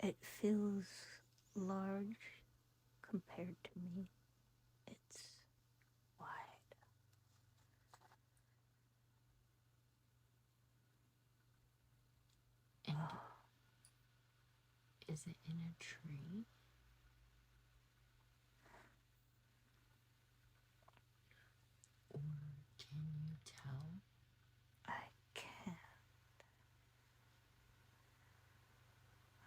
It feels large compared to me. It's wide. And is it in a tree? Or can you tell? I can't.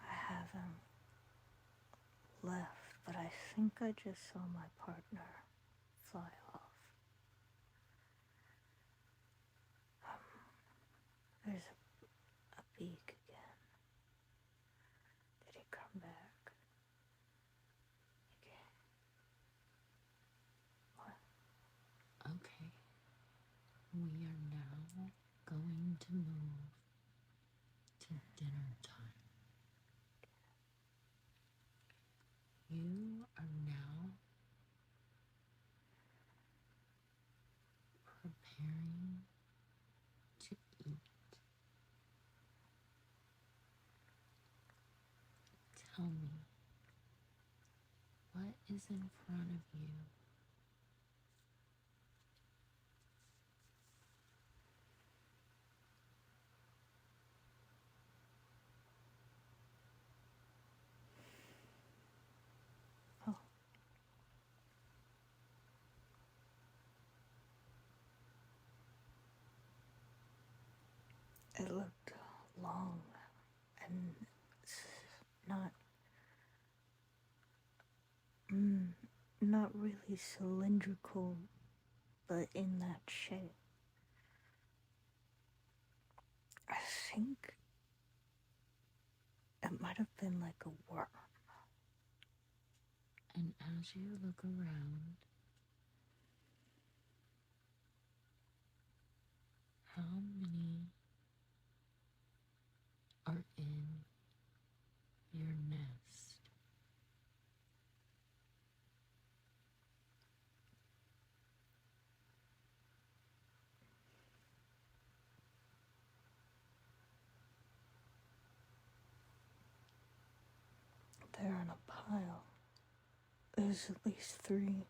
I haven't left, but I think I just saw my partner fly off. There's a beak again. Did he come back? Okay. What? Okay. We are now going to move to dinner time. You are now preparing to eat. Tell me, what is in front of you? Oh, it looked long and not, mm, not really cylindrical, but in that shape. I think it might have been like a worm. And as you look around, how many are in your nest? They're in a pile. There's at least three.